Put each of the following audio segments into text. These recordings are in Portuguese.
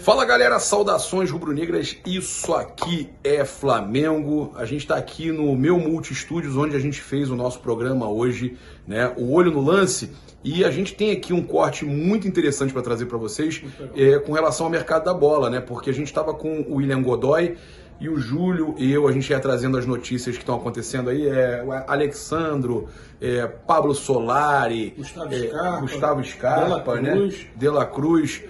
Fala galera, saudações rubro-negras, isso aqui é Flamengo. A gente está aqui no meu Multi-Estúdios, onde a gente fez o nosso programa hoje, né? O Olho no Lance. E a gente tem aqui um corte muito interessante para trazer para vocês com relação ao mercado da bola, né? Porque a gente estava com o William Godoy e o Júlio e eu, a gente ia trazendo as notícias que estão acontecendo aí, Alexandro, Pablo Solari, Gustavo Scarpa, né? De La Cruz,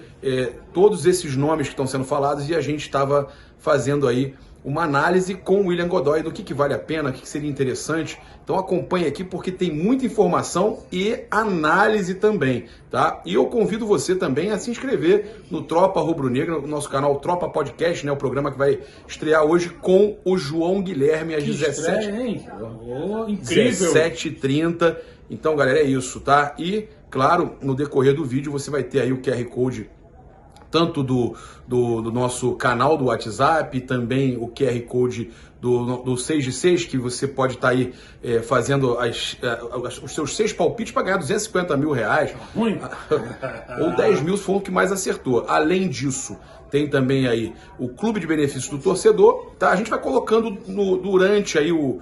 todos esses nomes que estão sendo falados, e a gente estava fazendo aí uma análise com o William Godoy do que vale a pena, o que seria interessante. Então acompanhe aqui porque tem muita informação e análise também, tá? E eu convido você também a se inscrever no Tropa Rubro-Negra, no nosso canal Tropa Podcast, né? O programa que vai estrear hoje com o João Guilherme às 17h30. Então, galera, é isso, tá? E, claro, no decorrer do vídeo você vai ter aí o QR Code tanto do nosso canal do WhatsApp, também o QR Code do 6 de 6, que você pode estar aí fazendo os seus 6 palpites para ganhar 250 mil reais. Ou 10 mil se for o que mais acertou. Além disso, tem também aí o Clube de Benefícios do Torcedor, tá? A gente vai colocando durante aí o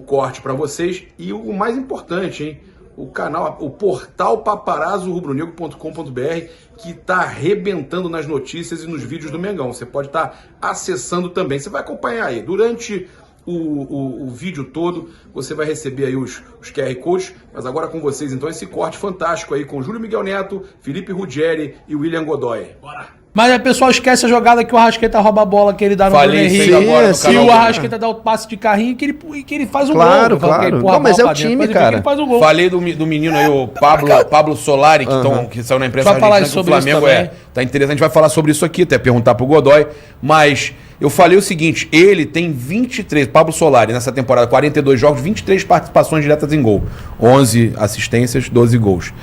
corte para vocês. E o mais importante, hein? O canal, o portal paparazorubronegro.com.br, que está arrebentando nas notícias e nos vídeos do Mengão. Você pode estar acessando também. Você vai acompanhar aí. Durante o vídeo todo, você vai receber aí os QR Codes. Mas agora com vocês, então, esse corte fantástico aí com Júlio Miguel Neto, Felipe Ruggeri e William Godoy. Bora! Mas o pessoal esquece a jogada que o Arrascaeta rouba a bola que ele dá no Bruno Henrique. E o Arrascaeta dá o passe de carrinho que ele faz um gol. Claro. Não, mas é o time, cara. Falei do menino aí, o Pablo Solari, que saiu na imprensa argentina, que o Flamengo tá interessante. A gente vai falar sobre isso aqui, até perguntar pro Godoy. Mas eu falei o seguinte, ele tem 23, Pablo Solari, nessa temporada, 42 jogos, 23 participações diretas em gol. 11 assistências, 12 gols.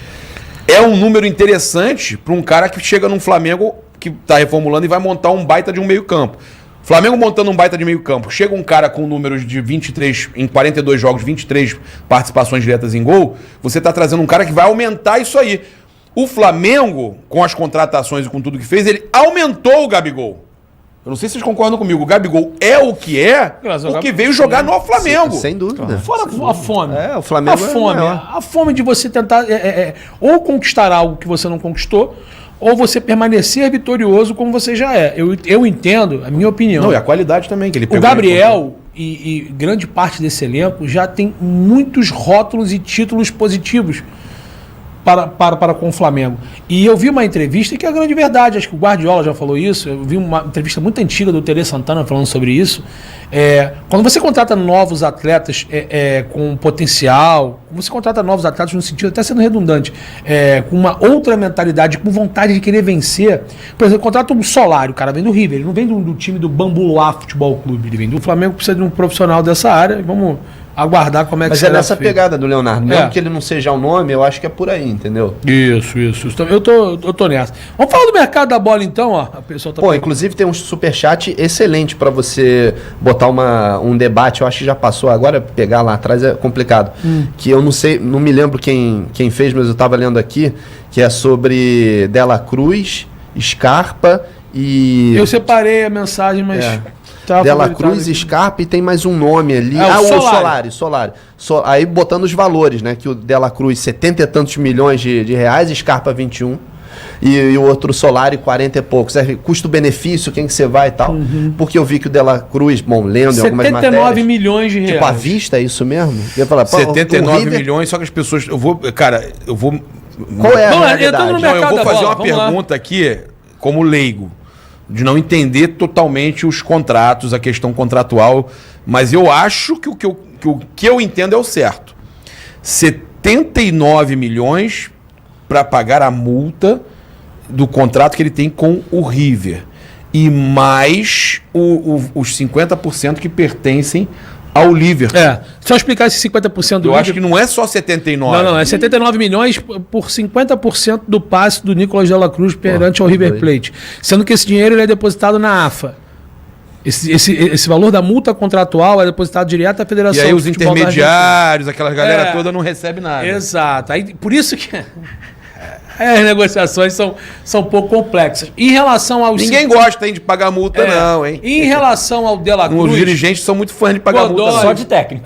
É um número interessante para um cara que chega num Flamengo que tá reformulando e vai montar um baita de um meio-campo. Flamengo montando um baita de meio-campo. Chega um cara com números de 23, em 42 jogos, 23 participações diretas em gol, você tá trazendo um cara que vai aumentar isso aí. O Flamengo, com as contratações e com tudo que fez, ele aumentou o Gabigol. Eu não sei se vocês concordam comigo. O Gabigol é o que é porque veio jogar no Flamengo. Sem dúvida. Fora a fome. O Flamengo a fome de você tentar ou conquistar algo que você não conquistou, ou você permanecer vitorioso como você já é. Eu entendo, a minha opinião. Não, e a qualidade também que ele pegou. O Gabriel e grande parte desse elenco já tem muitos rótulos e títulos positivos para com o Flamengo. E eu vi uma entrevista que é a grande verdade, acho que o Guardiola já falou isso, eu vi uma entrevista muito antiga do Tele Santana falando sobre isso. Quando você contrata novos atletas com potencial, você contrata novos atletas no sentido, até sendo redundante, com uma outra mentalidade, com vontade de querer vencer. Por exemplo, contrata um Solari, o cara vem do River, ele não vem do time do Bambuá Futebol Clube, ele vem do Flamengo, precisa de um profissional dessa área, vamos aguardar como é que Mas será nessa pegada do Leonardo, mesmo que ele não seja o nome, eu acho que é por aí, entendeu? Isso. Eu tô nessa. Vamos falar do mercado da bola então, ó. A pessoa tá inclusive tem um superchat excelente para você botar um debate, eu acho que já passou, agora pegar lá atrás é complicado. Que eu não sei, não me lembro quem fez, mas eu tava lendo aqui, que é sobre De La Cruz, Scarpa e... Eu separei a mensagem, mas... De La Cruz, Scarpa e tem mais um nome ali. O Solari. Aí botando os valores, né? Que o De La Cruz, 70 e tantos milhões de reais, Scarpa 21. E o outro Solari, 40 e poucos. Custo-benefício, quem que você vai e tal. Porque eu vi que o De La Cruz, lendo em algumas matérias... 79 milhões de reais. Tipo, à vista, é isso mesmo? Eu ia falar, 79 milhões, só que as pessoas... Eu vou... Qual é a realidade? Eu vou fazer uma pergunta aqui, como leigo, de não entender totalmente os contratos, a questão contratual, mas eu acho que o que eu entendo é o certo. 79 milhões para pagar a multa do contrato que ele tem com o River. E mais os 50% que pertencem ao Liverpool. Só explicar esse 50% do Eu acho que não é só 79. Não, é 79 milhões por 50% do passe do Nicolas de la Cruz perante ao River Plate. Sendo que esse dinheiro ele é depositado na AFA. Esse valor da multa contratual é depositado direto à Federação. E aí os intermediários, aquela galera toda não recebe nada. Exato. Aí, por isso que... As negociações são um pouco complexas. Em relação aos... Ninguém gosta, hein, de pagar multa, não, hein? Em relação ao De La Cruz... Os dirigentes são muito fãs de pagar multa. Só de técnico.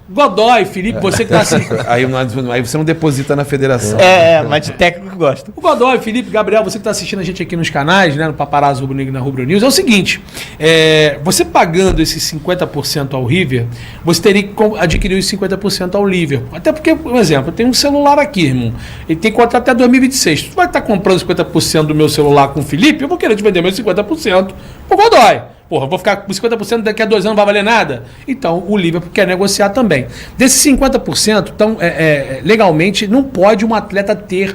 Godoy, Felipe, você que está assistindo... Aí você não deposita na federação. Mas de técnico gosta. O Godoy, Felipe, Gabriel, você que está assistindo a gente aqui nos canais, né, no Paparazzo Rubro Negro e na Rubro News, é o seguinte, você pagando esses 50% ao River, você teria que adquirir os 50% ao Liverpool. Até porque, por exemplo, eu tenho um celular aqui, irmão, ele tem contrato até 2026. Tu vai estar comprando 50% do meu celular com o Felipe, eu vou querer te vender meus 50% pro Godoy. Porra, eu vou ficar com 50% daqui a 2 anos, não vai valer nada? Então, o Liverpool quer negociar também. Desses 50%, então, legalmente, não pode um atleta ter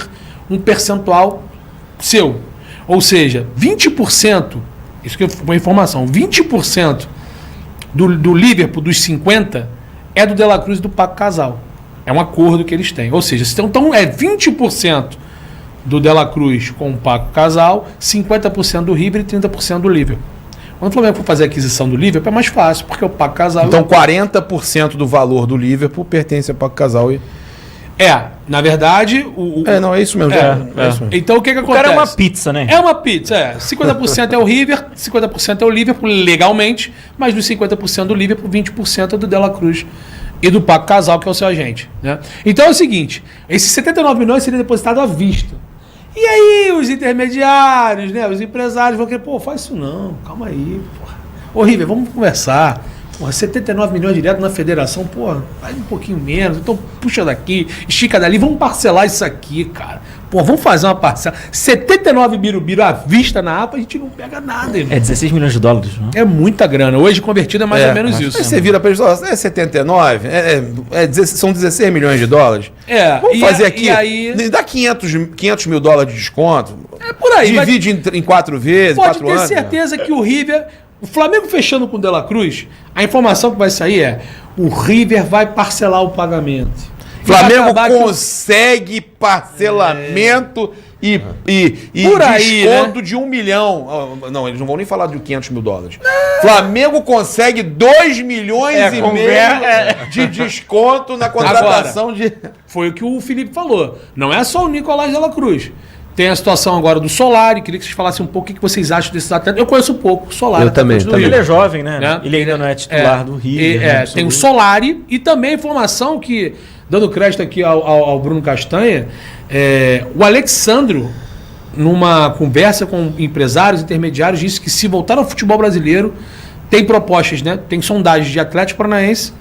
um percentual seu. Ou seja, 20%, isso que é uma informação, 20% do Liverpool, dos 50%, é do De La Cruz e do Paco Casal. É um acordo que eles têm. Ou seja, então é 20% do De La Cruz com o Paco Casal, 50% do River e 30% do Liverpool. Quando o Flamengo for fazer a aquisição do Liverpool, é mais fácil, porque o Paco Casal... Então 40% do valor do Liverpool pertence ao Paco Casal e... na verdade... não, é isso mesmo. É isso mesmo. Então o que acontece? O cara é uma pizza, né? É uma pizza, 50% é o River, 50% é o Liverpool, legalmente, mas dos 50% do Liverpool, 20% é do De La Cruz e do Paco Casal, que é o seu agente. Né? Então é o seguinte, esses 79 milhões seriam depositados à vista. E aí os intermediários, né, os empresários vão querer, faz isso não, calma aí, porra. Ô River, vamos conversar. Porra, 79 milhões direto na federação, faz um pouquinho menos, então puxa daqui, estica dali, vamos parcelar isso aqui, cara. Vamos fazer uma parcela. 79 birubiru à vista na APA, a gente não pega nada, irmão. 16 milhões de dólares, não? É muita grana. Hoje convertido é mais ou menos isso. Aí você vira para eles, 79, são 16 milhões de dólares. Vamos fazer aqui, dá 500 mil dólares de desconto. É por aí. Divide em 4 vezes, 4 anos. Pode ter certeza que o River... O Flamengo fechando com o De La Cruz, a informação que vai sair é o River vai parcelar o pagamento. Flamengo consegue parcelamento e por aí, desconto, né, de 1 milhão. Não, eles não vão nem falar de 500 mil dólares. Flamengo consegue 2 milhões e meio de desconto na contratação. Agora, foi o que o Felipe falou. Não é só o Nicolás de La Cruz. Tem a situação agora do Solari. Queria que vocês falassem um pouco o que vocês acham desses atletas. Eu conheço um pouco o Solari. Eu também. Ele é jovem, né? Ele ainda não é titular do Rio. Tem o Solari e também a informação que, dando crédito aqui ao Bruno Castanha, o Alexandro, numa conversa com empresários, intermediários, disse que se voltar ao futebol brasileiro, tem propostas, né? Tem sondagens de Atlético Paranaense,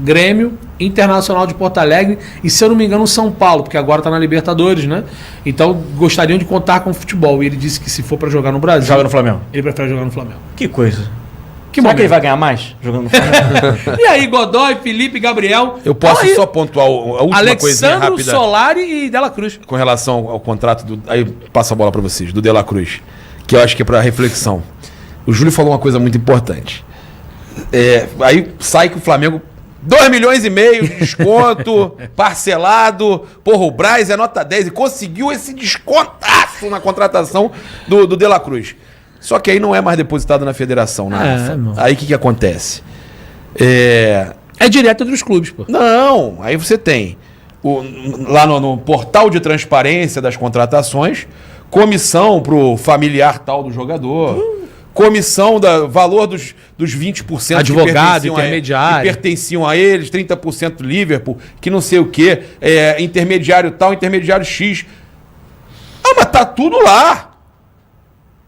Grêmio, Internacional de Porto Alegre e, se eu não me engano, São Paulo, porque agora está na Libertadores, né? Então gostariam de contar com o futebol. E ele disse que se for para jogar no Brasil... Joga no Flamengo. Ele prefere jogar no Flamengo. Que coisa. Será que ele vai ganhar mais jogando no Flamengo? E aí, Godoy, Felipe, Gabriel... Eu posso só pontuar a última coisinha rápida. Alexandro, Solari e De La Cruz. Com relação ao contrato do... Aí passo a bola para vocês, do De La Cruz, que eu acho que é para reflexão. O Júlio falou uma coisa muito importante. Aí sai que o Flamengo... 2 milhões e meio de desconto, parcelado. Porra, o Braz é nota 10 e conseguiu esse descontaço na contratação do De La Cruz. Só que aí não é mais depositado na federação, né? Aí o que acontece? É direto dos clubes, pô. Não, aí você tem lá no portal de transparência das contratações, comissão pro familiar tal do jogador. Comissão do valor dos 20% advogado, intermediário, que pertenciam a eles, 30% Liverpool, que não sei o quê, intermediário tal, intermediário X. Mas tá tudo lá.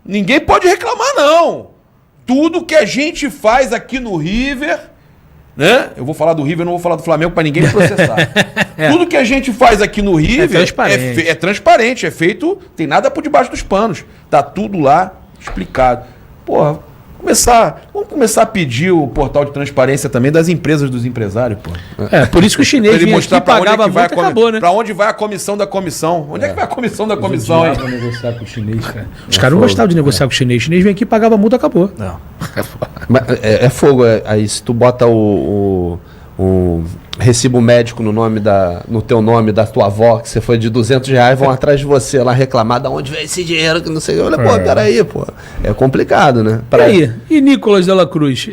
Ninguém pode reclamar, não. Tudo que a gente faz aqui no River, né? Eu vou falar do River, não vou falar do Flamengo para ninguém me processar. Tudo que a gente faz aqui no River é transparente, é feito, tem nada por debaixo dos panos. Tá tudo lá explicado. Porra, vamos começar a pedir o portal de transparência também das empresas dos empresários, pô. Por isso que o chinês vinha aqui e pagava muito, acabou, né? Pra onde vai a comissão da comissão? Onde é que vai a comissão da comissão, hein? Negociar com o chinês, cara. Os caras não gostavam de negociar com o chinês. O chinês vinha aqui e pagava multa, acabou. Não. Mas é fogo. Aí se tu bota o recibo médico no teu nome da tua avó, que você foi de R$200, vão atrás de você lá reclamar de onde veio esse dinheiro, que não sei. Olha, peraí, pô. É complicado, né? E Nicolás de La Cruz?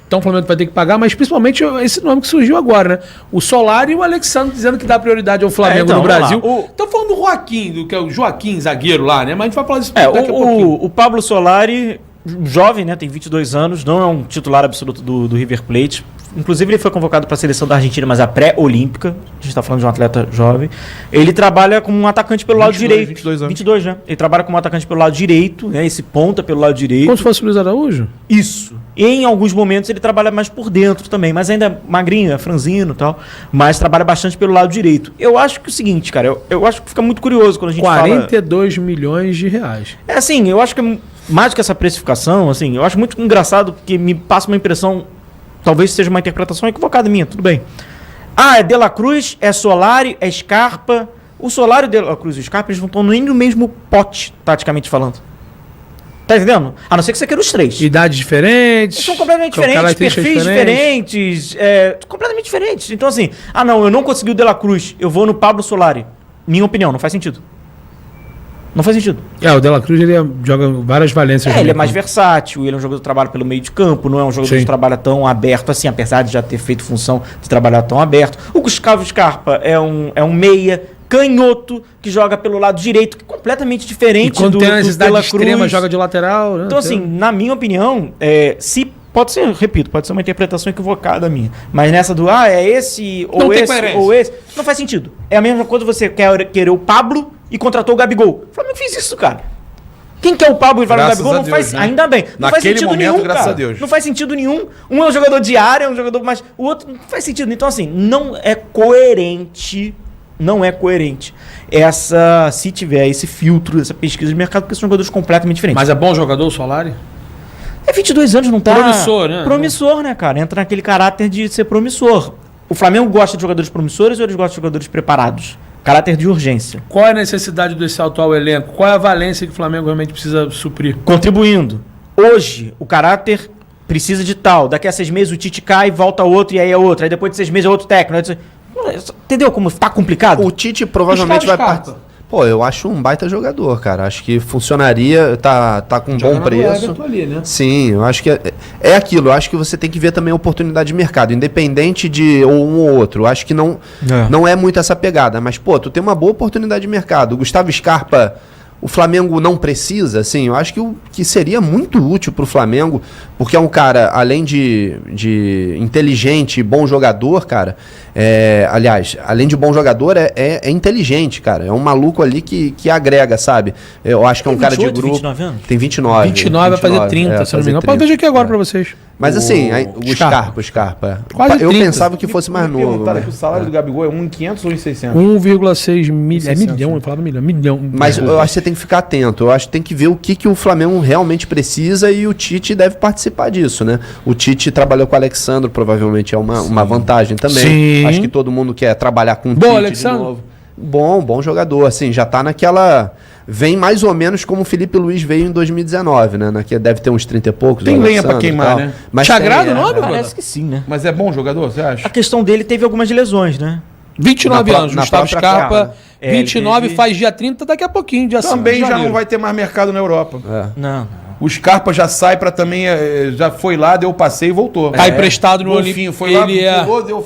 Então o Flamengo vai ter que pagar, mas principalmente esse nome que surgiu agora, né? O Solari e o Alexandre dizendo que dá prioridade ao Flamengo então, no Brasil. Estão falando do Joaquim, que é o Joaquim, zagueiro lá, né? Mas a gente vai falar disso daqui a pouquinho. O Pablo Solari, jovem, né? Tem 22 anos, não é um titular absoluto do River Plate. Inclusive ele foi convocado para a seleção da Argentina, mas a pré-olímpica. A gente está falando de um atleta jovem. Ele trabalha como um atacante pelo lado direito. 22 anos. 22, né? Ele trabalha como um atacante pelo lado direito, né? Esse ponta pelo lado direito. Como se fosse o Luiz Araújo? Isso. E em alguns momentos ele trabalha mais por dentro também, mas ainda é magrinho, é franzino e tal, mas trabalha bastante pelo lado direito. Eu acho que é o seguinte, cara, eu acho que fica muito curioso quando a gente 42 milhões de reais. É assim, eu acho que mais do que essa precificação, assim, eu acho muito engraçado porque me passa uma impressão, talvez seja uma interpretação equivocada minha, tudo bem. É De La Cruz, é Solari, é Scarpa. O Solari, De La Cruz e o Scarpa, eles não estão nem no mesmo pote, taticamente falando. Tá entendendo? A não ser que você queira os três. Idades diferentes. São completamente diferentes, perfis diferentes, completamente diferentes. Então assim, não, eu não consegui o De La Cruz, eu vou no Pablo Solari. Minha opinião, não faz sentido. Não faz sentido. O De La Cruz ele joga várias valências. Ele é mais versátil, ele é um jogador que trabalha pelo meio de campo, não é um jogador que trabalha tão aberto assim, apesar de já ter feito função de trabalhar tão aberto. O Gustavo Scarpa é um meia canhoto que joga pelo lado direito, que é completamente diferente do quando tem a necessidade extrema, joga de lateral. Né? Então assim, na minha opinião, se pode ser, repito, pode ser uma interpretação equivocada minha, mas nessa do é esse ou esse, não faz sentido. É a mesma coisa você querer o Pablo e contratou o Gabigol. O Flamengo fez isso, cara. Quem quer o Pablo e vai no Gabigol não faz, né? Ainda bem. Não faz sentido momento, nenhum, graças cara. a Deus. Não faz sentido nenhum. Um é um jogador de área, é um jogador mais, o outro não faz sentido. Então assim, não é coerente. Não é coerente se tiver esse filtro, essa pesquisa de mercado, porque são jogadores completamente diferentes. Mas é bom jogador o Solari? 22 anos, não tá... Promissor, né? Promissor, né, cara? Entra naquele caráter de ser promissor. O Flamengo gosta de jogadores promissores ou eles gostam de jogadores preparados? Caráter de urgência. Qual é a necessidade desse atual elenco? Qual é a valência que o Flamengo realmente precisa suprir? Contribuindo. Hoje, o caráter precisa de tal. Daqui a 6 meses o Tite cai, volta outro e aí é outro. Aí depois de 6 meses é outro técnico. Entendeu como tá complicado? O Tite provavelmente vai participar. Pô, eu acho um baita jogador, cara. Acho que funcionaria, tá com um bom preço. Ali, né? Sim, eu acho que é aquilo. Eu acho que você tem que ver também a oportunidade de mercado, independente de um ou outro. Eu acho que não é muito essa pegada. Mas, pô, tu tem uma boa oportunidade de mercado. O Gustavo Scarpa, o Flamengo não precisa, assim, eu acho que seria muito útil pro Flamengo, porque é um cara, além de inteligente e bom jogador, cara, aliás, além de bom jogador, é inteligente, cara, é um maluco ali que agrega, sabe? Eu acho que é um 28, cara de grupo... 29 anos? Tem 29. 29 vai fazer 30, se não me engano. Pode ver aqui agora pra vocês. Mas assim, o Scarpa. Quase eu 30. pensava que fosse mais novo. Né? Que o salário do Gabigol é 1.500 ou 1.600? 1,6 milhão. É milhão, eu falava milhão. Mas eu acho que você tem que ficar atento. Eu acho que tem que ver o que o Flamengo realmente precisa e o Tite deve participar disso, né? O Tite trabalhou com o Alexandre, provavelmente é uma vantagem também. Sim. Acho que todo mundo quer trabalhar com o Tite Alexandre. De novo. Bom jogador, assim, já tá naquela... Vem mais ou menos como o Felipe Luiz veio em 2019, né? Deve ter uns 30 e poucos. Tem lenha pra queimar, né? Mas Sagrado o nome, parece que sim, né? Mas é bom jogador, você acha? A questão dele teve algumas lesões, né? 29 anos, Gustavo Scarpa, 29 teve... faz dia 30, daqui a pouquinho, dia 5 Também de já janeiro. não vai ter mais mercado na Europa. Não. O Scarpa já sai pra também, já foi lá, deu passeio e voltou. Tá emprestado no Olímpio. Foi lá,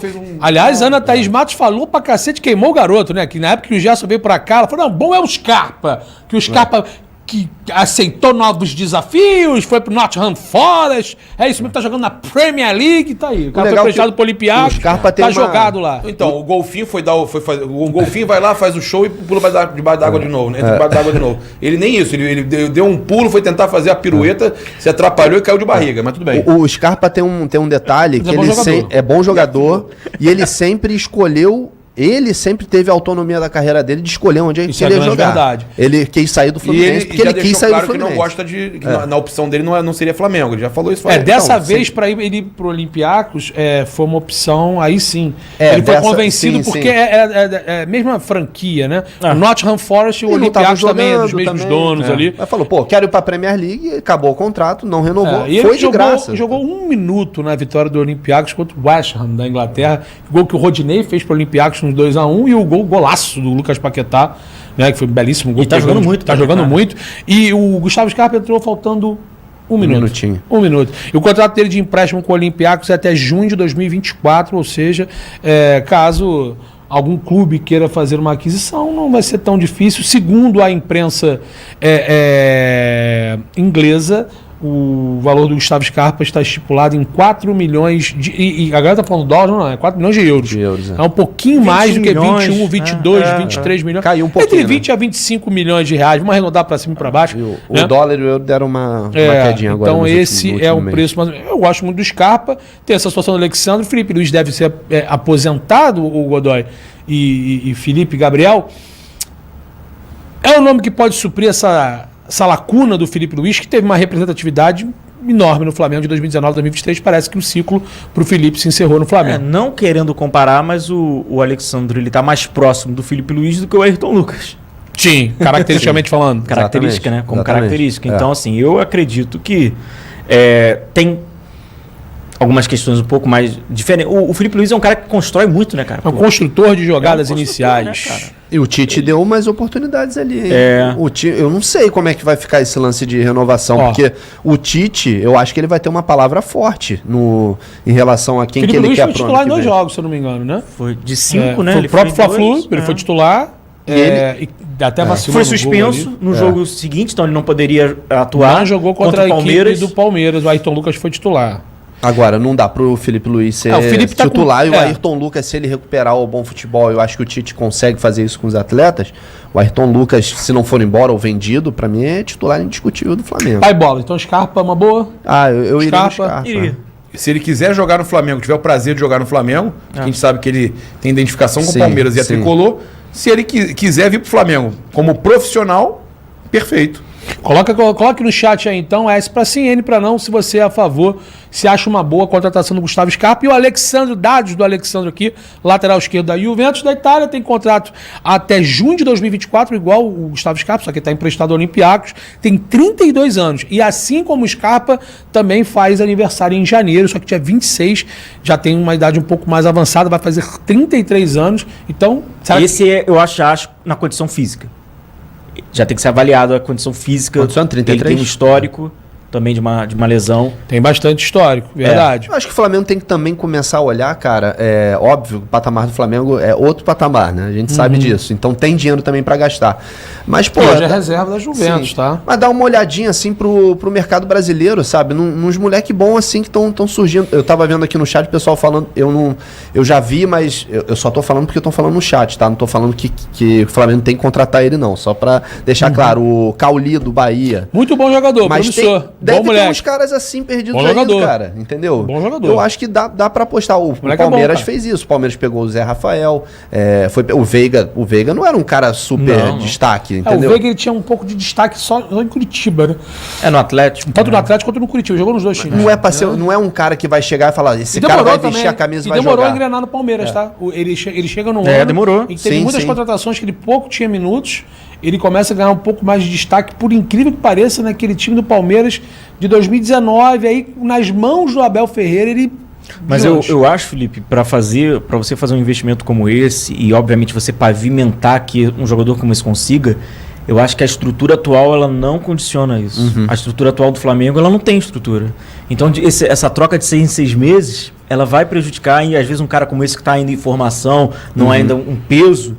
fez um... Aliás, Ana Thaís Matos falou pra cacete, queimou o garoto, né? Que na época que o Gerson veio pra cá, ela falou, não, bom é o Scarpa. Que o Scarpa... que aceitou novos desafios, foi pro Nottingham Forest, é isso mesmo, tá jogando na Premier League, tá aí. O cara foi emprestado pro Olympiacos, tá jogado lá. Então, o Golfinho o Golfinho vai lá, faz o show e pula debaixo d'água de novo, né? Debaixo d'água de novo. Ele nem isso, ele deu um pulo, foi tentar fazer a pirueta, se atrapalhou e caiu de barriga, mas tudo bem. O Scarpa tem um detalhe, que ele é bom jogador e ele sempre escolheu... Ele sempre teve a autonomia da carreira dele de escolher onde ele queria jogar. Verdade. Ele quis sair do Fluminense porque ele quis sair do Fluminense. Que não gosta que na opção dele não seria Flamengo. Ele já falou isso. Dessa vez, para ele ir pro Olympiacos, foi uma opção, aí sim. Ele foi convencido porque é a mesma franquia, né? O Nottingham Forest e o Olympiacos também é dos mesmos donos ali. Aí falou, quero ir pra Premier League, acabou o contrato, não renovou, e foi ele de graça. Jogou 1 minuto na vitória do Olympiacos contra o West Ham da Inglaterra. O gol que o Rodinei fez pro Olympiacos nos 2-1 e o golaço do Lucas Paquetá, né, que foi um belíssimo gol. E tá jogando muito. Tá jogando muito. E o Gustavo Scarpa entrou faltando Um minuto. minutinho. Um minuto. E o contrato dele de empréstimo com o Olympiacos é até junho de 2024, ou seja, caso algum clube queira fazer uma aquisição, não vai ser tão difícil. Segundo a imprensa inglesa, o valor do Gustavo Scarpa está estipulado em 4 milhões de... E a galera está falando dólar, não, é 4 milhões de euros. É um pouquinho mais do que 21, 22, 23 milhões. Caiu um pouquinho, Entre 20 a 25 milhões de reais. Vamos arredondar para cima e para baixo. O dólar e o euro deram uma quedinha agora. Então esse é o preço. Mas eu gosto muito do Scarpa. Tem essa situação do Alexandre. Felipe Luiz deve ser aposentado, o Godoy e Felipe Gabriel. É um nome que pode suprir essa lacuna do Felipe Luiz, que teve uma representatividade enorme no Flamengo de 2019 a 2023. Parece que o ciclo para o Felipe se encerrou no Flamengo. Não querendo comparar, mas o Alexandre ele tá mais próximo do Felipe Luiz do que o Ayrton Lucas. Sim, caracteristicamente falando. Característica, Exatamente. né? Como Exatamente. característica. Então, assim, eu acredito que tem algumas questões um pouco mais diferentes. O Felipe Luiz é um cara que constrói muito, né, cara? É um construtor de jogadas construtor, iniciais. né, cara? E o Tite deu umas oportunidades ali, hein? É. Eu não sei como é que vai ficar esse lance de renovação, porque o Tite, eu acho que ele vai ter uma palavra forte em relação a quem Felipe que ele Luiz quer foi pro titular em ano que 2 vem. jogos, se eu não me engano, né? Foi de 5, né? Foi Ele o próprio foi em Fla-Flu, dois, ele foi titular. E E até vacilou Foi no gol suspenso ali. no jogo seguinte, então ele não poderia atuar. Não jogou contra a o Palmeiras. equipe do Palmeiras. O Ayrton Lucas foi titular. Agora, não dá pro Felipe Luiz ser o Felipe tá titular e o com- Ayrton Lucas, se ele recuperar o bom futebol, eu acho que o Tite consegue fazer isso com os atletas. O Ayrton Lucas, se não for embora ou vendido, pra mim é titular indiscutível do Flamengo. Pai bola. Então Scarpa é uma boa. Eu iria no Scarpa. Scarpa. Iria. Se ele quiser jogar no Flamengo, tiver o prazer de jogar no Flamengo, que a gente sabe que ele tem identificação com Sim, o Palmeiras e a sim. Tricolor, se ele quiser vir pro Flamengo como profissional, perfeito. Coloque no chat aí então, S para sim, N para não, se você é a favor, se acha uma boa contratação do Gustavo Scarpa. E o Alexandre, dados do Alexandre aqui, lateral esquerdo da Juventus da Itália, tem contrato até junho de 2024, igual o Gustavo Scarpa, só que está emprestado ao Olympiacos, tem 32 anos. E assim como o Scarpa, também faz aniversário em janeiro, só que dia 26, já tem uma idade um pouco mais avançada, vai fazer 33 anos. Então, será Esse eu acho na condição física. Já tem que ser avaliado a condição física. Quantos anos? 33? Ele tem um histórico também de uma lesão. tem bastante histórico, verdade. Eu acho que o Flamengo tem que também começar a olhar, cara, óbvio, o patamar do Flamengo é outro patamar, né? A gente sabe disso. Então tem dinheiro também pra gastar. Mas, pô... Hoje é reserva da Juventus, sim. tá? Mas dá uma olhadinha, assim, pro mercado brasileiro, sabe? Nos moleque bom, assim, que estão surgindo. Eu tava vendo aqui no chat o pessoal falando, eu já vi, mas eu só tô falando porque estão falando no chat, tá? Não tô falando que o Flamengo tem que contratar ele, não. Só pra deixar claro, o Cauli do Bahia... Muito bom jogador, Mas promissor. deve Bom ter moleque. uns caras assim perdidos Bom ainda, jogador. cara. Entendeu? Bom jogador. Eu acho que dá pra apostar. O moleque é bom, Palmeiras cara. fez isso. O Palmeiras pegou o Zé Rafael. O Veiga não era um cara super Não. destaque, O entendeu? Veiga ele tinha um pouco de destaque só em Curitiba, né? É no Atlético. Tanto no Atlético quanto no Curitiba. Jogou nos dois times. Não é pra ser, não é um cara que vai chegar e falar, esse E cara vai demorou vestir também. a camisa e E vai demorou a jogar. engrenar no Palmeiras, tá? Ele chega num demorou. em que teve Sim, muitas sim. contratações que ele pouco tinha minutos. Ele começa a ganhar um pouco mais de destaque, por incrível que pareça, naquele time do Palmeiras de 2019. Aí, nas mãos do Abel Ferreira, ele... Mas eu acho, Felipe, para você fazer um investimento como esse e obviamente você pavimentar que um jogador como esse consiga, eu acho que a estrutura atual ela não condiciona isso. A estrutura atual do Flamengo ela não tem estrutura. Então essa troca de 6 em 6 meses ela vai prejudicar e às vezes um cara como esse que está ainda em formação, não é ainda um peso,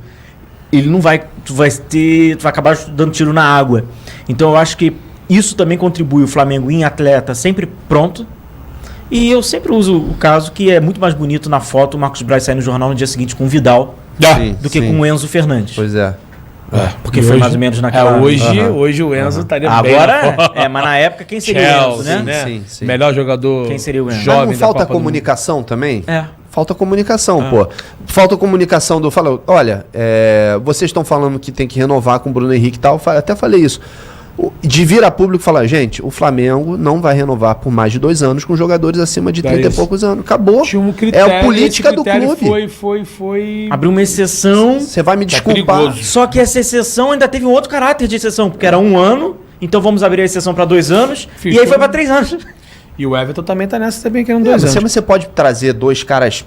ele não vai, tu vai acabar dando tiro na água. Então eu acho que isso também contribui o Flamengo em atleta sempre pronto. E eu sempre uso o caso que é muito mais bonito na foto o Marcos Braz sair no jornal no dia seguinte com o Vidal Sim, do que sim. com o Enzo Fernandes. Pois é. Porque E foi hoje- mais ou menos naquela... Hoje o Enzo estaria bem. Agora, mas na época quem seria o Enzo, Chelsea, né? Sim, sim. Melhor jogador Quem seria o Enzo? jovem Mas não da falta Copa do Mundo. comunicação também? É. Falta comunicação, pô. Falta comunicação falou, olha, vocês estão falando que tem que renovar com o Bruno Henrique e tal, até falei isso. De vir a público e falar, gente, o Flamengo não vai renovar por mais de 2 anos com jogadores acima de 30 e isso. poucos anos. Acabou. Tinha um critério, é a política esse do critério clube. Foi... Abriu uma exceção, Você vai me desculpar. perigoso. só que essa exceção ainda teve um outro caráter de exceção, porque era 1 ano, então vamos abrir a exceção para 2 anos, Ficou. e aí foi para 3 anos. E o Everton também tá nessa, também querendo 2 anos. Você pode trazer 2 caras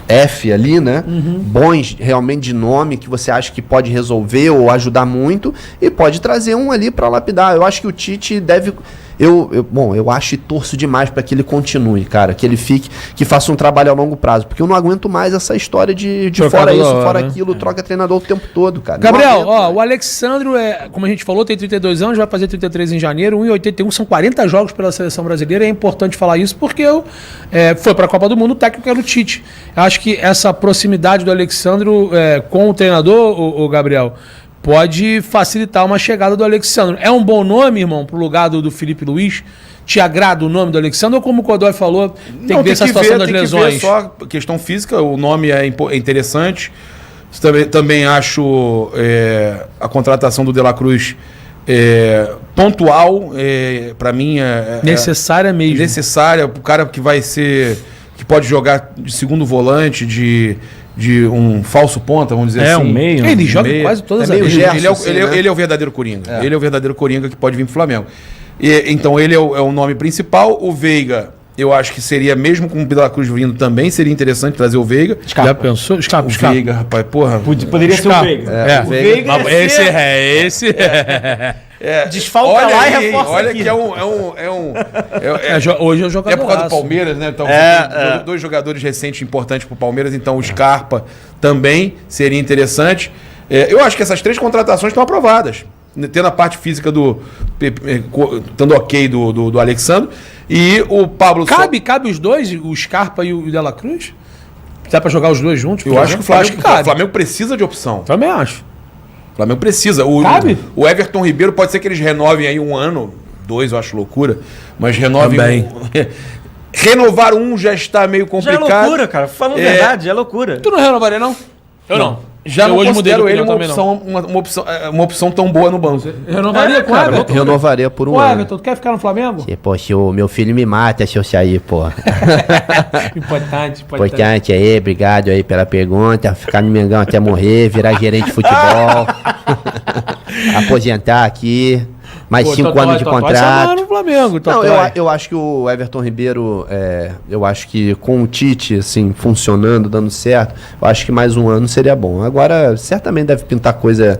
F ali, né? Bons realmente de nome, que você acha que pode resolver ou ajudar muito, e pode trazer um ali para lapidar. Eu acho que o Tite deve... eu acho e torço demais para que ele continue, cara, que ele fique, que faça um trabalho a longo prazo, porque eu não aguento mais essa história de fora isso, fora aquilo, troca treinador o tempo todo, cara. Gabriel, o Alexandro, como a gente falou, tem 32 anos, vai fazer 33 em janeiro, 1,81, são 40 jogos pela seleção brasileira, é importante falar isso porque foi para a Copa do Mundo, o técnico era o Tite. Eu acho que essa proximidade do Alexandro com o treinador, o Gabriel, pode facilitar uma chegada do Alexandro. É um bom nome, irmão, pro lugar do Felipe Luiz? Te agrada o nome do Alexandre? Ou como o Godoy falou, tem que ver essa situação das lesões? Tem que ver só questão física, o nome é interessante. Também acho a contratação do De La Cruz pontual, para mim necessária mesmo. Necessária, o cara que pode jogar de segundo volante, de um falso ponta, vamos dizer assim. Um meio. Ele joga quase todas as vezes. Ele é o verdadeiro Coringa. Ele é o verdadeiro Coringa que pode vir pro Flamengo. Então ele é o nome principal. O Veiga, eu acho que seria, mesmo com o De La Cruz vindo também, seria interessante trazer o Veiga. Já pensou? Escapa. Veiga, rapaz, porra. Poderia ser o Veiga. O Veiga esse. Desfalca lá e reforça olha aqui. Que hoje é o jogador. É por causa do Palmeiras, né? Então, dois jogadores recentes importantes pro Palmeiras, então o Scarpa também seria interessante. Eu acho que essas 3 contratações estão aprovadas. Tendo a parte física estando ok do Alexandre. E o Pablo... Cabe os dois, o Scarpa e o De La Cruz? Dá pra jogar os dois juntos? Eu acho que o Flamengo precisa de opção. Também acho. O Flamengo precisa. O Everton Ribeiro pode ser que eles renovem aí 1 ano, 2 eu acho loucura, mas renovem... Também. Renovar um já está meio complicado. Já é loucura, cara. Falando a verdade, é loucura. Tu não renovaria, não? Eu não. Já não considero ele uma opção tão boa no banco. Renovaria com o Everton? Renovaria por um ano. Everton, tu quer ficar no Flamengo? Pô, se o meu filho me mata se eu sair, pô. Importante aí, obrigado aí pela pergunta. Ficar no Mengão até morrer, virar gerente de futebol. Aposentar aqui. Mais 5 anos de contrato. No Flamengo, não, eu acho que o Everton Ribeiro, eu acho que com o Tite, assim, funcionando, dando certo, eu acho que mais 1 ano seria bom. Agora, certamente deve pintar coisa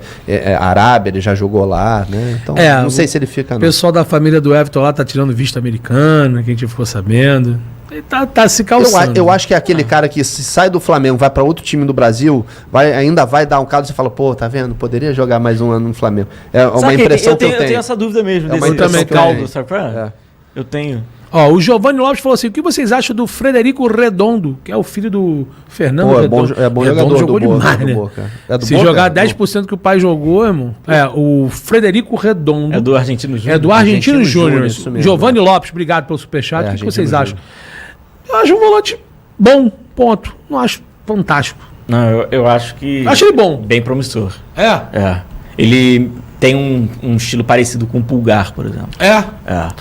Arábia, ele já jogou lá, né? Então, não sei se ele fica, não. O pessoal da família do Everton lá tá tirando visto americano, que a gente ficou sabendo. Ele tá se calçando. Eu acho que é aquele cara que se sai do Flamengo, vai para outro time do Brasil, ainda vai dar um caso e você fala, pô, tá vendo? Poderia jogar mais 1 ano no Flamengo. É uma impressão que eu tenho. Eu tenho essa dúvida mesmo, desse caldo, sabe? Eu tenho. O Giovanni Lopes falou assim, o que vocês acham do Frederico Redondo, que é o filho do Fernando Redondo? É bom jogador, jogou demais, né? Se jogar 10% que o pai jogou, irmão, o Frederico Redondo. É do Argentino Júnior. É do Argentino Júnior. Giovanni Lopes, obrigado pelo superchat. O que vocês acham? Eu acho um volante bom, ponto. Não acho fantástico. Não, eu acho que... Acho ele bom. Bem promissor. É? Ele tem um estilo parecido com o Pulgar, por exemplo.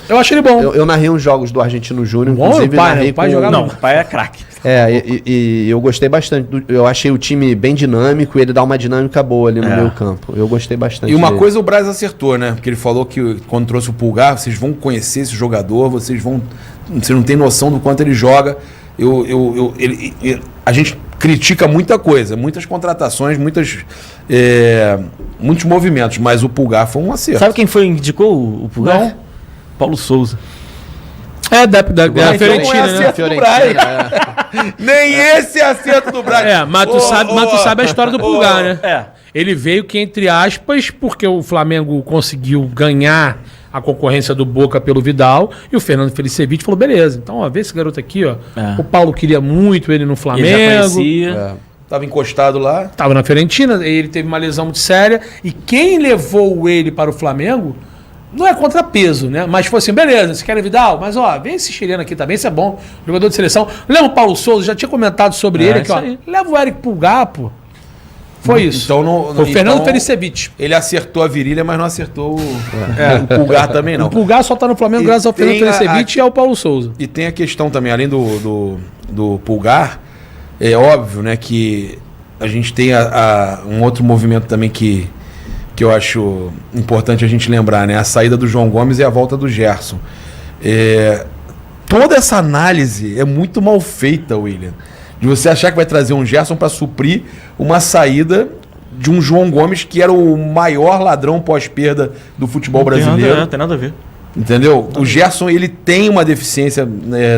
Eu acho ele bom. Eu narrei uns jogos do Argentino Júnior, inclusive o pai jogava. Não, o pai é craque. E eu gostei bastante. Eu achei o time bem dinâmico e ele dá uma dinâmica boa ali no meio campo. Eu gostei bastante. E uma coisa o Braz acertou, né? Porque ele falou que quando trouxe o Pulgar, vocês vão conhecer esse jogador, vocês não tem noção do quanto ele joga. A gente critica muita coisa, muitas contratações, muitos movimentos, mas o Pulgar foi um acerto. Sabe quem foi que indicou o Pulgar? Não. Paulo Souza. Da Fiorentina, né? Nem esse acerto do Braz. Mas tu sabe a história do Pulgar, né? Ele veio que, entre aspas, porque o Flamengo conseguiu ganhar a concorrência do Boca pelo Vidal, e o Fernando Felicevic falou, beleza, então, vê esse garoto aqui, o Paulo queria muito ele no Flamengo. Ele já conhecia. Tava encostado lá. Tava na Fiorentina, ele teve uma lesão muito séria, e quem levou ele para o Flamengo não é contrapeso, né? Mas foi assim, beleza, você quer Vidal? Mas, vem esse chileno aqui também, isso é bom, jogador de seleção. Leva o Paulo Souza, já tinha comentado sobre ele aqui, leva o Eric Pulgar, pô. Foi isso. Então, foi o Fernando Felicevic. Ele acertou a virilha, mas não acertou o Pulgar também, não. O Pulgar só tá no Flamengo graças ao Fernando Felicevic e ao Paulo Souza. E tem a questão também, além do Pulgar, é óbvio, né, que a gente tem um outro movimento também que eu acho importante a gente lembrar, né? A saída do João Gomes e a volta do Gerson. Toda essa análise é muito mal feita, William. De você achar que vai trazer um Gerson para suprir uma saída de um João Gomes que era o maior ladrão pós-perda do futebol brasileiro. Não tem nada a ver. Entendeu? O Gerson, ele tem uma deficiência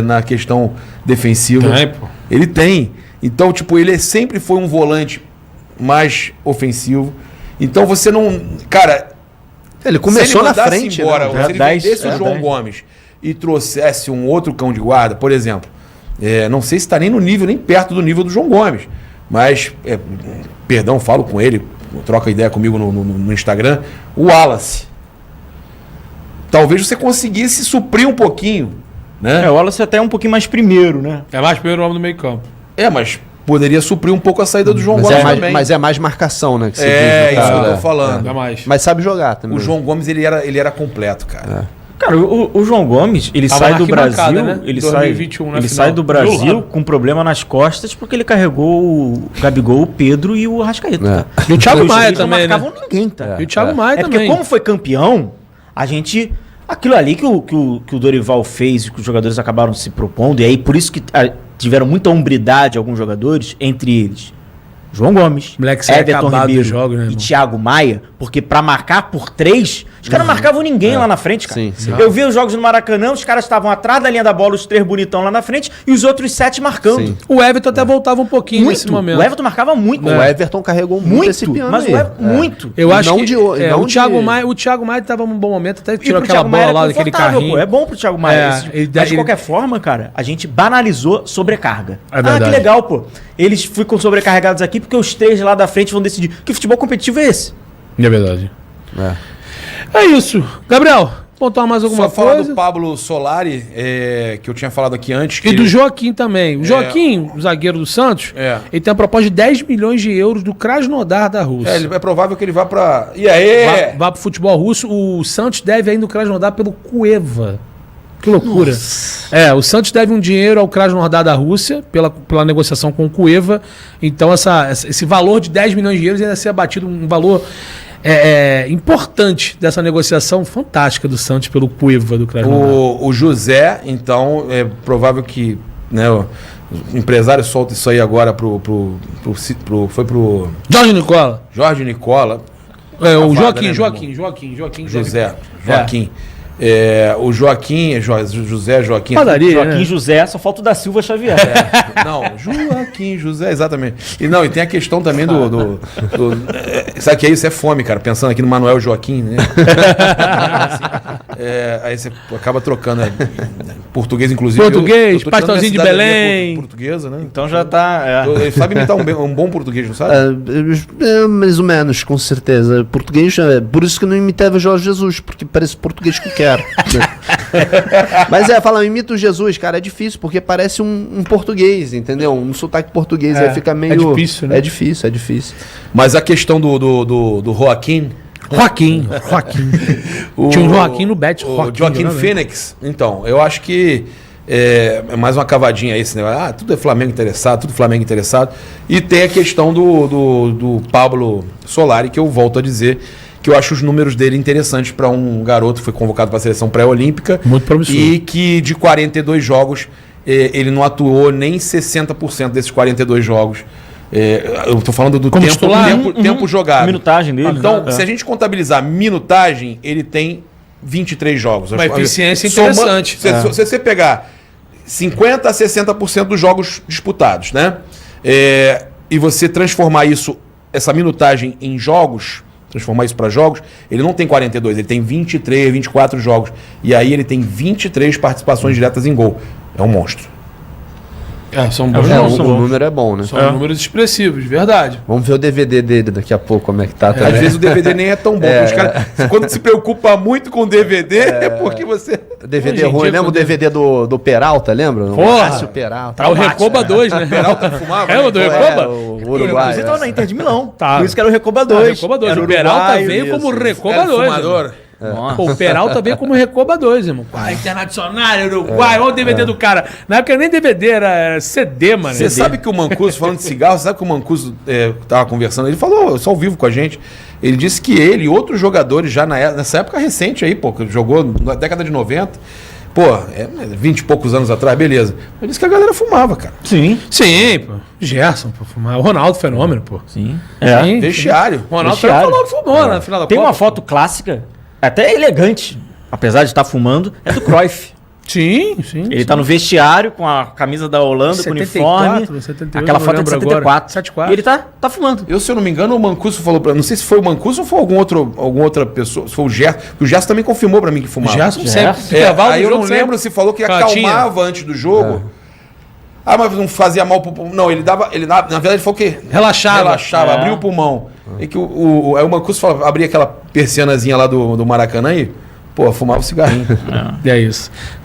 na questão defensiva. Pô. Ele tem. Então, tipo, ele sempre foi um volante mais ofensivo. Então, você não... Cara, Ele começou se ele na mandasse frente, embora, né? se ele 10, vendesse o João 10. Gomes e trouxesse um outro cão de guarda, por exemplo, não sei se está nem no nível, nem perto do nível do João Gomes, mas, perdão, falo com ele, troca ideia comigo no Instagram, o Wallace. Talvez você conseguisse suprir um pouquinho, né? O Wallace até é um pouquinho mais primeiro, né? É mais primeiro nome do meio campo. Mas poderia suprir um pouco a saída do João Mas Gomes é, mais, também. mas é mais marcação, né? Que você É, diz, no isso caso, que eu tô né? falando. É mais. Mas sabe jogar também. O João Gomes, ele era completo, cara. Cara, o João Gomes, ele Tava sai na do Brasil, arquibancada, né? ele 2021 na ele final. sai do Do Brasil lado. com problema nas costas porque ele carregou o Gabigol, o Pedro e o Arrascaeta. É. Tá? E o Thiago Os Maia três também, não né? marcavam ninguém, tá? E o Thiago Maia É porque também. como foi campeão, a gente... Aquilo ali que o Dorival fez, que os jogadores acabaram se propondo, e aí por isso que tiveram muita hombridade alguns jogadores, entre eles João Gomes, Moleque, sai Everton acabado Ribeiro dos jogos, né, e irmão? Thiago Maia, porque pra marcar por 3, os caras não marcavam ninguém lá na frente, cara. Sim, sim. Eu vi os jogos no Maracanã, os caras estavam atrás da linha da bola, os 3 bonitão lá na frente, e os outros 7 marcando. Sim. O Everton até voltava um pouquinho nesse Muito. momento. O Everton marcava muito. O Everton carregou muito esse Muito, piano mas aí. o Everton, muito. Eu acho Não que de o- não o Thiago de- Maia, o Thiago Maia tava num bom momento, até E tirou pro aquela Thiago Maia bola lá era daquele confortável, carrinho. pô. É bom pro Thiago Maia. É, Mas ele- de qualquer forma, cara, a gente banalizou sobrecarga. É verdade. Que legal, pô. Eles ficam sobrecarregados aqui porque os 3 lá da frente vão decidir. Que futebol competitivo é esse? É verdade. É. É isso. Gabriel, pontuar mais alguma Só falar coisa? do Pablo Solari, que eu tinha falado aqui antes. Que E do Joaquim também. O Joaquim, o zagueiro do Santos, ele tem a proposta de 10 milhões de euros do Krasnodar da Rússia. é provável que ele vá pra... E aí? Vá pro futebol russo. O Santos deve ainda o Krasnodar pelo Cueva. Que loucura. O Santos deve um dinheiro ao Krasnodar da Rússia pela negociação com o Cueva. Então esse valor de 10 milhões de euros ainda ser abatido, um valor importante dessa negociação fantástica do Santos pelo Cueva do Krasnodar. O José, então, é provável que, né, o empresário solta isso aí agora foi pro Jorge Nicola. Jorge Nicola. O Cavada, né, Joaquim. José. Joaquim. O Joaquim, José Joaquim. Padaria, Joaquim né? José, só falta o da Silva Xavier. Não, Joaquim, José, exatamente. E tem a questão também sabe que isso é fome, cara, pensando aqui no Manuel Joaquim, né? Aí você acaba trocando português, inclusive. Português, eu tô tirando pastelzinho de minha cidadania Belém. portuguesa, né? Então já tá... Ele sabe imitar um bom português, não sabe? Mais ou menos, com certeza. Português, por isso que eu não imitava Jorge Jesus, porque parece português que eu quero. Mas fala, imita o Jesus, cara, é difícil, porque parece um português, entendeu? Um sotaque português, aí fica meio... é difícil, né? É difícil. Mas a questão do Joaquim... Joaquim. Tinha um Joaquim no Bet. O Joaquim Fênix. Então, eu acho que é mais uma cavadinha esse, né? Tudo é Flamengo interessado. E tem a questão do Pablo Solari, que eu volto a dizer que eu acho os números dele interessantes para um garoto que foi convocado para a seleção pré-olímpica. Muito promissor. E que de 42 jogos, ele não atuou nem 60% desses 42 jogos. Eu tô falando do Como titular? tempo jogado. Minutagem dele. Então, né? se a gente contabilizar minutagem, ele tem 23 jogos. Uma eficiência interessante. Se você pegar 50% a 60% dos jogos disputados, né? E você transformar essa minutagem em jogos, transformar isso para jogos, ele não tem 42, ele tem 23, 24 jogos. E aí ele tem 23 participações diretas em gol. É um monstro. São bons O números. número é bom, né? São números expressivos, verdade. Vamos ver o DVD dele daqui a pouco, como é que tá Às também. vezes o DVD nem é tão bom. Os caras, quando se preocupa muito com o DVD, é porque você... DVD Hoje em ruim, dia, lembra o quando- DVD do Peralta, lembra? Porra! Cássio Peralta. Tá o Recoba 2, né? Peralta fumava. É o do né? Recoba? O Uruguai. Inclusive tava na Inter de Milão. Tá. Por isso que era o Recoba 2. Recoba 2. Era O Peralta uruguaio, veio isso. como Recoba Era 2. fumador. Pô, o Peralta veio como Recoba 2, irmão. Internacional, Uruguai, olha o DVD do cara. Na época nem DVD, era CD, mano. Você sabe que o Mancuso, falando de cigarro, sabe que o Mancuso tava conversando, ele falou só ao vivo com a gente, ele disse que ele e outros jogadores já nessa época recente aí, pô, que jogou na década de 90, 20 e poucos anos atrás, beleza. Ele disse que a galera fumava, cara. Sim. Sim, pô. Gerson, pô, fumar. O Ronaldo, fenômeno, pô. Sim. Vestiário. O Ronaldo Vestiário. falou que fumou na final da Tem Copa. uma foto clássica, até elegante, apesar de estar fumando, é do Cruyff. Sim. Ele tá no vestiário com a camisa da Holanda, com o uniforme. 78, Aquela foto é de 74. 74. E ele tá fumando. Se eu não me engano, o Mancuso falou pra... Não sei se foi o Mancuso ou foi alguma outra pessoa. Se foi o Gerson. O Gerson também confirmou pra mim que fumava. Gerson sempre. Aí eu não lembro se falou que acalmava antes do jogo. Mas não fazia mal pro pulmão. Não, ele dava... na verdade, ele falou que... Relaxava. Abriu o pulmão. E que aí o Mancuso falava, abria aquela persianazinha lá do Maracanã e... Pô, fumava o cigarrinho. É isso.